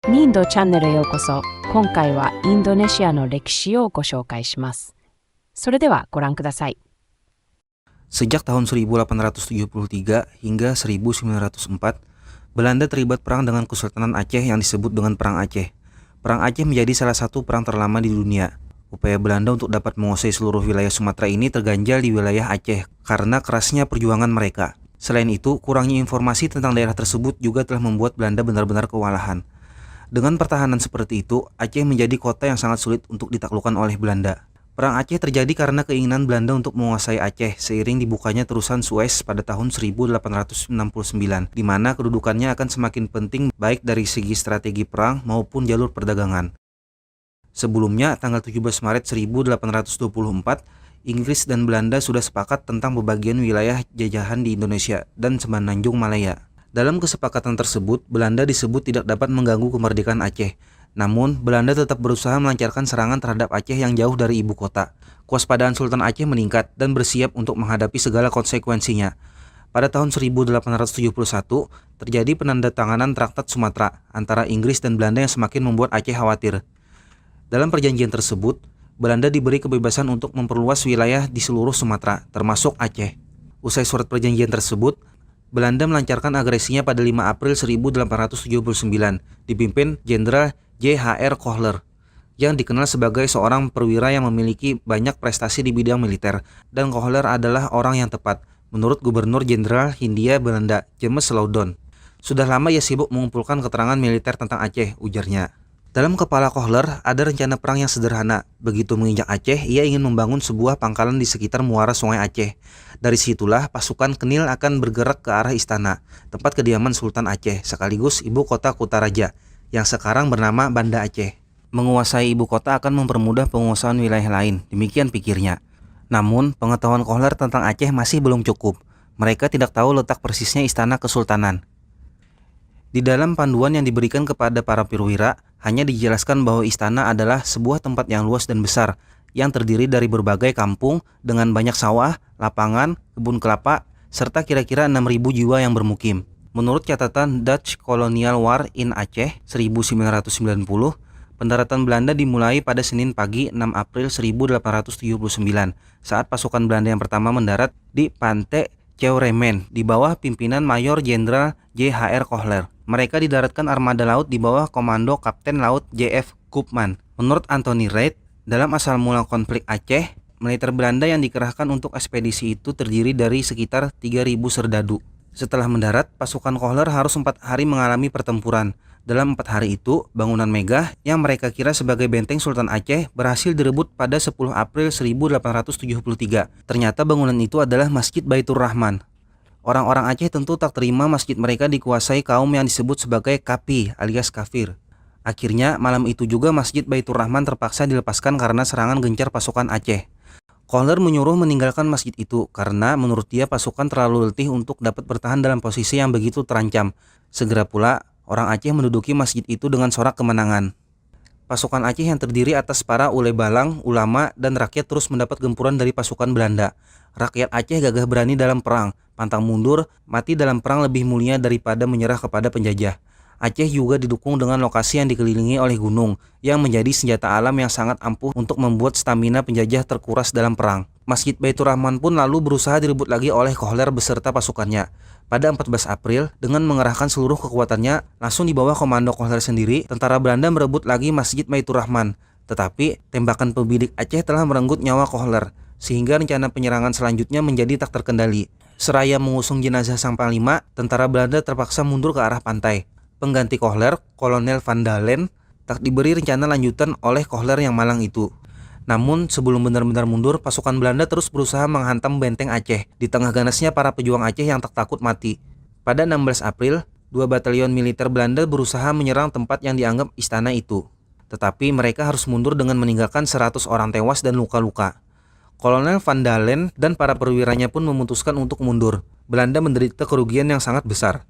ニンドチャンネルへようこそ。今回はインドネシアの歴史をご紹介します。それではご覧ください。Sejak tahun 1873 hingga 1904, Belanda terlibat perang dengan Kesultanan Aceh yang disebut dengan Perang Aceh. Perang Aceh menjadi salah satu perang terlama di dunia. Upaya Belanda untuk dapat menguasai seluruh wilayah Sumatera ini terganjal di wilayah Aceh karena kerasnya perjuangan mereka. Selain itu, kurangnya informasi tentang daerah tersebut juga telah membuat Belanda benar-benar kewalahan. Dengan pertahanan seperti itu, Aceh menjadi kota yang sangat sulit untuk ditaklukkan oleh Belanda. Perang Aceh terjadi karena keinginan Belanda untuk menguasai Aceh seiring dibukanya terusan Suez pada tahun 1869, di mana kedudukannya akan semakin penting baik dari segi strategi perang maupun jalur perdagangan. Sebelumnya, tanggal 17 Maret 1824, Inggris dan Belanda sudah sepakat tentang pembagian wilayah jajahan di Indonesia dan Semenanjung Malaya. Dalam kesepakatan tersebut, Belanda disebut tidak dapat mengganggu kemerdekaan Aceh. Namun, Belanda tetap berusaha melancarkan serangan terhadap Aceh yang jauh dari ibu kota. Kewaspadaan Sultan Aceh meningkat dan bersiap untuk menghadapi segala konsekuensinya. Pada tahun 1871, terjadi penandatanganan Traktat Sumatera antara Inggris dan Belanda yang semakin membuat Aceh khawatir. Dalam perjanjian tersebut, Belanda diberi kebebasan untuk memperluas wilayah di seluruh Sumatera, termasuk Aceh. Usai surat perjanjian tersebut, Belanda melancarkan agresinya pada 5 April 1879, dipimpin Jenderal J.H.R. Kohler, yang dikenal sebagai seorang perwira yang memiliki banyak prestasi di bidang militer, dan Kohler adalah orang yang tepat, menurut Gubernur Jenderal Hindia Belanda, James Loudon. Sudah lama ia sibuk mengumpulkan keterangan militer tentang Aceh, ujarnya. Dalam kepala Kohler ada rencana perang yang sederhana. Begitu menginjak Aceh, ia ingin membangun sebuah pangkalan di sekitar muara Sungai Aceh. Dari situlah pasukan Kenil akan bergerak ke arah istana, tempat kediaman Sultan Aceh, sekaligus ibu kota Kutaraja, yang sekarang bernama Banda Aceh. Menguasai ibu kota akan mempermudah penguasaan wilayah lain, demikian pikirnya. Namun, pengetahuan Kohler tentang Aceh masih belum cukup. Mereka tidak tahu letak persisnya istana kesultanan. Di dalam panduan yang diberikan kepada para perwira, hanya dijelaskan bahwa istana adalah sebuah tempat yang luas dan besar, yang terdiri dari berbagai kampung dengan banyak sawah, lapangan, kebun kelapa, serta kira-kira 6.000 jiwa yang bermukim. Menurut catatan Dutch Colonial War in Aceh 1990, pendaratan Belanda dimulai pada Senin pagi 6 April 1879 saat pasukan Belanda yang pertama mendarat di Pantai Ceuremen di bawah pimpinan Mayor Jenderal J.H.R. Kohler. Mereka didaratkan armada laut di bawah komando Kapten Laut J.F. Koopman. Menurut Anthony Reid, dalam asal mula konflik Aceh, militer Belanda yang dikerahkan untuk ekspedisi itu terdiri dari sekitar 3.000 serdadu. Setelah mendarat, pasukan Kohler harus 4 hari mengalami pertempuran. Dalam 4 hari itu, bangunan megah yang mereka kira sebagai benteng Sultan Aceh berhasil direbut pada 10 April 1873. Ternyata bangunan itu adalah Masjid Baitur Rahman. Orang-orang Aceh tentu tak terima masjid mereka dikuasai kaum yang disebut sebagai Kapi alias kafir. Akhirnya, malam itu juga Masjid Baitur Rahman terpaksa dilepaskan karena serangan gencar pasukan Aceh. Kohler menyuruh meninggalkan masjid itu karena menurut dia pasukan terlalu letih untuk dapat bertahan dalam posisi yang begitu terancam. Segera pula, orang Aceh menduduki masjid itu dengan sorak kemenangan. Pasukan Aceh yang terdiri atas para ulebalang, ulama, dan rakyat terus mendapat gempuran dari pasukan Belanda. Rakyat Aceh gagah berani dalam perang, pantang mundur, mati dalam perang lebih mulia daripada menyerah kepada penjajah. Aceh juga didukung dengan lokasi yang dikelilingi oleh gunung, yang menjadi senjata alam yang sangat ampuh untuk membuat stamina penjajah terkuras dalam perang. Masjid Baitur Rahman pun lalu berusaha direbut lagi oleh Kohler beserta pasukannya. Pada 14 April, dengan mengerahkan seluruh kekuatannya, langsung di bawah komando Kohler sendiri, tentara Belanda merebut lagi Masjid Baitur Rahman. Tetapi, tembakan pembidik Aceh telah merenggut nyawa Kohler, sehingga rencana penyerangan selanjutnya menjadi tak terkendali. Seraya mengusung jenazah sang panglima, tentara Belanda terpaksa mundur ke arah pantai. Pengganti Kohler, Kolonel Van Dalen, tak diberi rencana lanjutan oleh Kohler yang malang itu. Namun, sebelum benar-benar mundur, pasukan Belanda terus berusaha menghantam benteng Aceh, di tengah ganasnya para pejuang Aceh yang tak takut mati. Pada 16 April, 2 batalion militer Belanda berusaha menyerang tempat yang dianggap istana itu. Tetapi mereka harus mundur dengan meninggalkan 100 orang tewas dan luka-luka. Kolonel Van Dalen dan para perwiranya pun memutuskan untuk mundur. Belanda menderita kerugian yang sangat besar.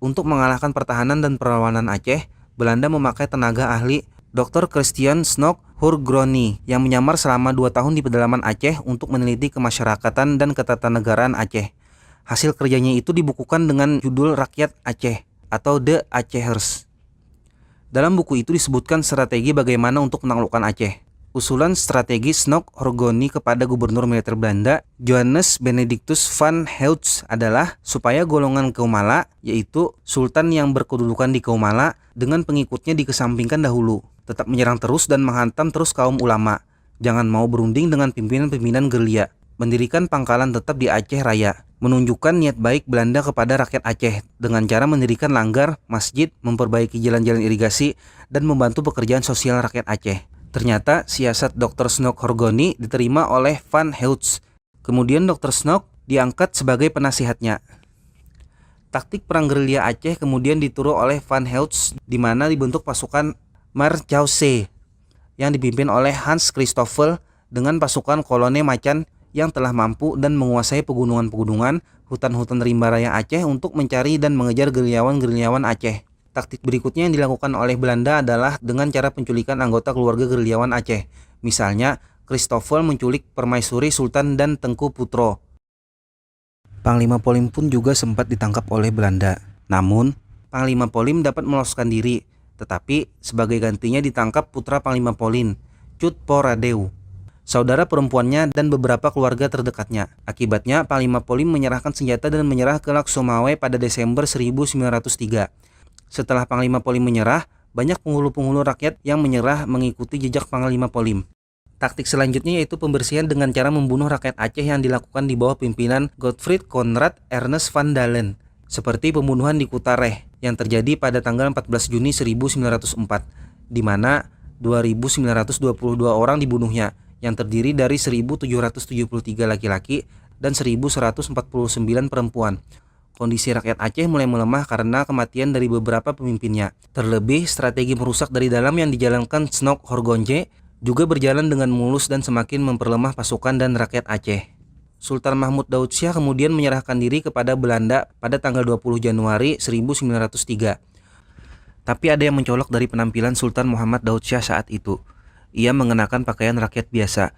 Untuk mengalahkan pertahanan dan perlawanan Aceh, Belanda memakai tenaga ahli Dr. Christian Snok Hurgroni yang menyamar selama 2 tahun di pedalaman Aceh untuk meneliti kemasyarakatan dan ketatanegaraan Aceh. Hasil kerjanya itu dibukukan dengan judul Rakyat Aceh atau The Acehers. Dalam buku itu disebutkan strategi bagaimana untuk menaklukkan Aceh. Usulan strategi Snok Horgoni kepada Gubernur Militer Belanda, Johannes Benedictus van Heutz adalah supaya golongan Keumala, yaitu Sultan yang berkedudukan di Keumala, dengan pengikutnya dikesampingkan dahulu, tetap menyerang terus dan menghantam terus kaum ulama. Jangan mau berunding dengan pimpinan-pimpinan gerilya. Mendirikan pangkalan tetap di Aceh Raya. Menunjukkan niat baik Belanda kepada rakyat Aceh dengan cara mendirikan langgar, masjid, memperbaiki jalan-jalan irigasi, dan membantu pekerjaan sosial rakyat Aceh. Ternyata siasat Dr. Snok Horgoni diterima oleh Van Heutz. Kemudian Dr. Snok diangkat sebagai penasihatnya. Taktik perang gerilya Aceh kemudian ditiru oleh Van Heutz, di mana dibentuk pasukan Marchause yang dipimpin oleh Hans Christoffel dengan pasukan kolone Macan yang telah mampu dan menguasai pegunungan-pegunungan, hutan-hutan rimba raya Aceh untuk mencari dan mengejar gerilyawan-gerilyawan Aceh. Taktik berikutnya yang dilakukan oleh Belanda adalah dengan cara penculikan anggota keluarga gerilyawan Aceh. Misalnya, Christoffel menculik Permaisuri Sultan dan Tengku Putro. Panglima Polim pun juga sempat ditangkap oleh Belanda. Namun, Panglima Polim dapat meloloskan diri, tetapi sebagai gantinya ditangkap putra Panglima Polim, Cut Po Radeu, saudara perempuannya dan beberapa keluarga terdekatnya. Akibatnya, Panglima Polim menyerahkan senjata dan menyerah ke Laksomawe pada Desember 1903. Setelah Panglima Polim menyerah, banyak penghulu-penghulu rakyat yang menyerah mengikuti jejak Panglima Polim. Taktik selanjutnya yaitu pembersihan dengan cara membunuh rakyat Aceh yang dilakukan di bawah pimpinan Gottfried Conrad Ernest van Dalen, seperti pembunuhan di Kutareh yang terjadi pada tanggal 14 Juni 1904, di mana 2.922 orang dibunuhnya, yang terdiri dari 1.773 laki-laki dan 1.149 perempuan. Kondisi rakyat Aceh mulai melemah karena kematian dari beberapa pemimpinnya. Terlebih, strategi merusak dari dalam yang dijalankan Snok Horgonje juga berjalan dengan mulus dan semakin memperlemah pasukan dan rakyat Aceh. Sultan Mahmud Daud Shah kemudian menyerahkan diri kepada Belanda pada tanggal 20 Januari 1903. Tapi ada yang mencolok dari penampilan Sultan Muhammad Daud Shah saat itu. Ia mengenakan pakaian rakyat biasa,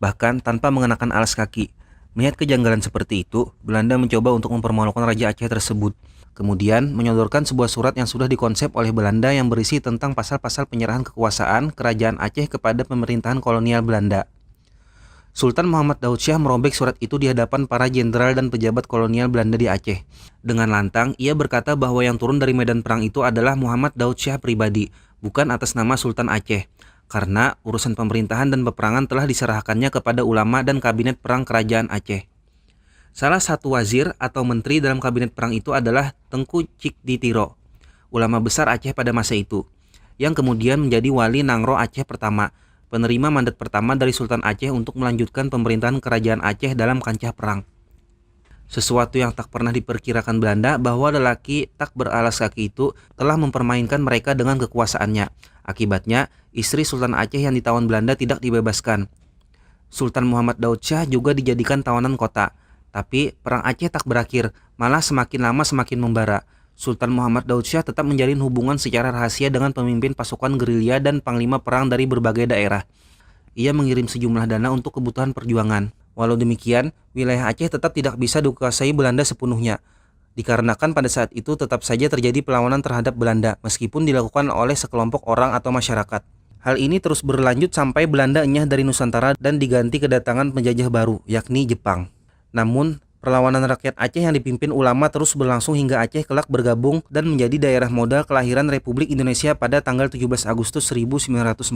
bahkan tanpa mengenakan alas kaki. Melihat kejanggalan seperti itu, Belanda mencoba untuk mempermalukan Raja Aceh tersebut. Kemudian menyodorkan sebuah surat yang sudah dikonsep oleh Belanda yang berisi tentang pasal-pasal penyerahan kekuasaan Kerajaan Aceh kepada pemerintahan kolonial Belanda. Sultan Muhammad Daud Shah merobek surat itu di hadapan para jenderal dan pejabat kolonial Belanda di Aceh. Dengan lantang, ia berkata bahwa yang turun dari medan perang itu adalah Muhammad Daud Shah pribadi, bukan atas nama Sultan Aceh, karena urusan pemerintahan dan peperangan telah diserahkannya kepada ulama dan kabinet perang kerajaan Aceh. Salah satu wazir atau menteri dalam kabinet perang itu adalah Tengku Cikdi Tiro, ulama besar Aceh pada masa itu, yang kemudian menjadi wali Nangro Aceh pertama, penerima mandat pertama dari Sultan Aceh untuk melanjutkan pemerintahan kerajaan Aceh dalam kancah perang. Sesuatu yang tak pernah diperkirakan Belanda bahwa lelaki tak beralas kaki itu telah mempermainkan mereka dengan kekuasaannya. Akibatnya, istri Sultan Aceh yang ditawan Belanda tidak dibebaskan. Sultan Muhammad Daud Shah juga dijadikan tawanan kota. Tapi perang Aceh tak berakhir, malah semakin lama semakin membara. Sultan Muhammad Daud Shah tetap menjalin hubungan secara rahasia dengan pemimpin pasukan gerilya dan panglima perang dari berbagai daerah. Ia mengirim sejumlah dana untuk kebutuhan perjuangan. Walau demikian, wilayah Aceh tetap tidak bisa dikuasai Belanda sepenuhnya. Dikarenakan pada saat itu tetap saja terjadi perlawanan terhadap Belanda, meskipun dilakukan oleh sekelompok orang atau masyarakat. Hal ini terus berlanjut sampai Belanda enyah dari Nusantara dan diganti kedatangan penjajah baru, yakni Jepang. Namun, perlawanan rakyat Aceh yang dipimpin ulama terus berlangsung hingga Aceh kelak bergabung dan menjadi daerah modal kelahiran Republik Indonesia pada tanggal 17 Agustus 1945.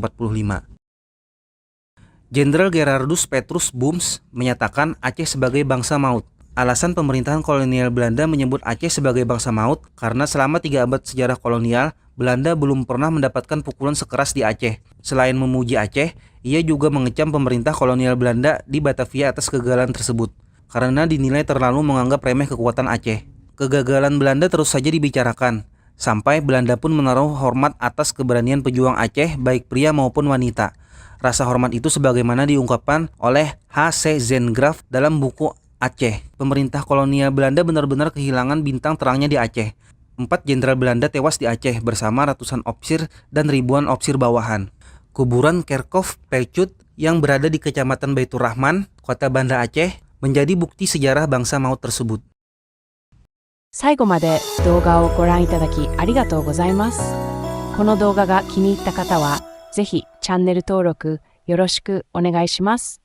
Jenderal Gerardus Petrus Booms menyatakan Aceh sebagai bangsa maut. Alasan pemerintahan kolonial Belanda menyebut Aceh sebagai bangsa maut karena selama 3 abad sejarah kolonial, Belanda belum pernah mendapatkan pukulan sekeras di Aceh. Selain memuji Aceh, ia juga mengecam pemerintah kolonial Belanda di Batavia atas kegagalan tersebut, karena dinilai terlalu menganggap remeh kekuatan Aceh. Kegagalan Belanda terus saja dibicarakan, sampai Belanda pun menaruh hormat atas keberanian pejuang Aceh baik pria maupun wanita. Rasa hormat itu sebagaimana diungkapkan oleh H.C. Zengraf dalam buku Aceh. Pemerintah kolonial Belanda benar-benar kehilangan bintang terangnya di Aceh. 4 jenderal Belanda tewas di Aceh bersama ratusan opsir dan ribuan opsir bawahan. Kuburan Kerkhof Pelcut yang berada di Kecamatan Baitur Rahman, Kota Banda Aceh, menjadi bukti sejarah bangsa maut tersebut. 最後まで動画をご覧いただきありがとうございます。この動画が気に入った方は、ぜひチャンネル登録よろしくお願いします。